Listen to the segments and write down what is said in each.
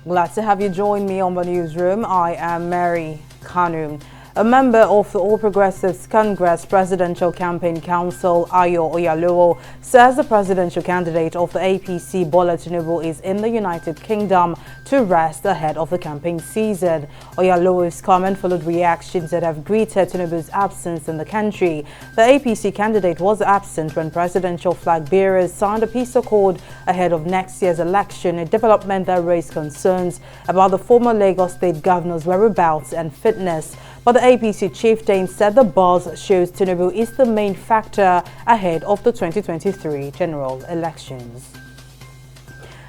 Glad to have you join me on the newsroom. I am Mary Kanu. A member of the All Progressives Congress Presidential Campaign Council, Ayo Oyalowo, says the presidential candidate of the APC, Bola Tinubu, is in the United Kingdom to rest ahead of the campaign season. Oyalowo's comment followed reactions that have greeted Tinubu's absence in the country. The APC candidate was absent when presidential flag bearers signed a peace accord ahead of next year's election, a development that raised concerns about the former Lagos State governor's whereabouts and fitness. But the APC chieftain said the buzz shows Tinubu is the main factor ahead of the 2023 general elections.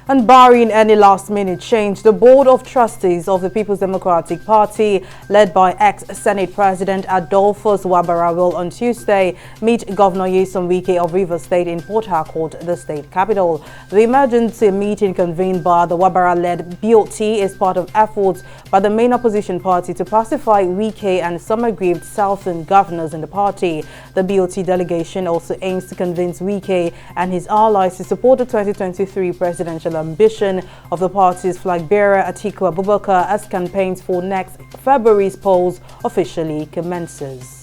And barring any last-minute change, the Board of Trustees of the People's Democratic Party, led by ex-Senate President Adolphus Wabara, will on Tuesday meet Governor Nyesom Wike of Rivers State in Port Harcourt, the state capital. The emergency meeting convened by the Wabara-led BOT is part of efforts by the main opposition party to pacify Wike and some aggrieved southern governors in the party. The BOT delegation also aims to convince Wike and his allies to support the 2023 presidential ambition of the party's flag bearer Atiku Abubakar as campaigns for next February's polls officially commences.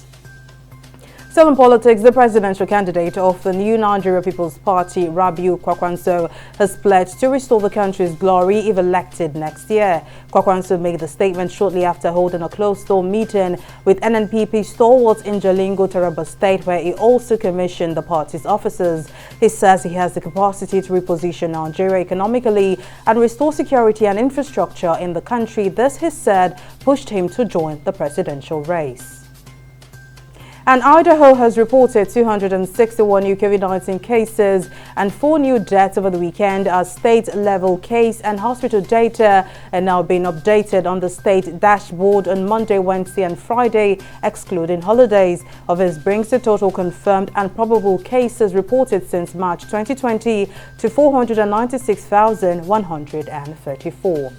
Still in politics, the presidential candidate of the New Nigeria People's Party, Rabiu Kwankwaso, has pledged to restore the country's glory if elected next year. Kwankwaso made the statement shortly after holding a closed-door meeting with NNPP stalwarts in Jalingo, Taraba State, where he also commissioned the party's officers. He says he has the capacity to reposition Nigeria economically and restore security and infrastructure in the country. This, he said, pushed him to join the presidential race. And Idaho has reported 261 new COVID-19 cases and 4 new deaths over the weekend as state-level case and hospital data are now being updated on the state dashboard on Monday, Wednesday and Friday, excluding holidays. Of this brings the total confirmed and probable cases reported since March 2020 to 496,134.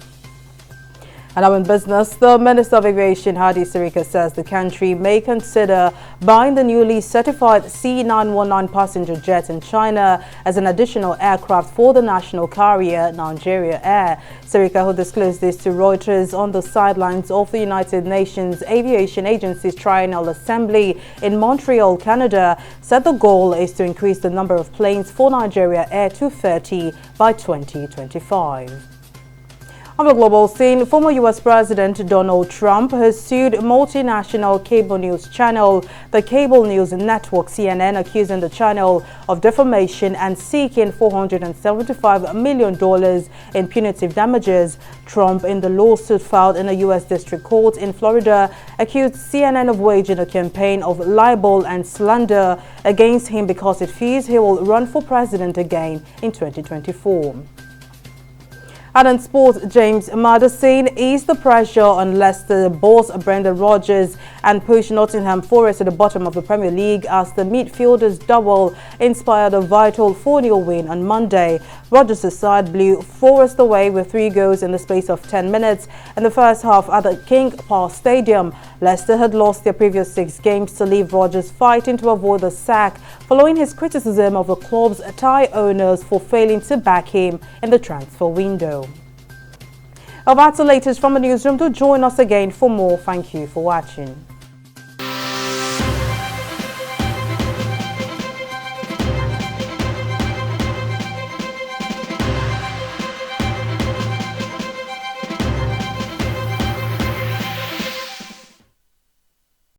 And now in business, the Minister of Aviation, Hadi Sirika, says the country may consider buying the newly certified C919 passenger jet in China as an additional aircraft for the national carrier, Nigeria Air. Sirika, who disclosed this to Reuters on the sidelines of the United Nations Aviation Agency's Triennial Assembly in Montreal, Canada, said the goal is to increase the number of planes for Nigeria Air to 30 by 2025. On the global scene, former U.S. President Donald Trump has sued multinational cable news channel, the Cable News Network CNN, accusing the channel of defamation and seeking $475 million in punitive damages. Trump, in the lawsuit filed in a U.S. District Court in Florida, accused CNN of waging a campaign of libel and slander against him because it fears he will run for president again in 2024. And in sports, James Maddison eased the pressure on Leicester boss Brendan Rodgers and pushed Nottingham Forest to the bottom of the Premier League as the midfielders' double inspired a vital 4-0 win on Monday. Rodgers' side blew Forest away with 3 goals in the space of 10 minutes in the first half at the King Power Stadium. Leicester had lost their previous 6 games to leave Rodgers fighting to avoid the sack following his criticism of the club's Thai owners for failing to back him in the transfer window. That's the latest from the newsroom. Do join us again for more. Thank you for watching.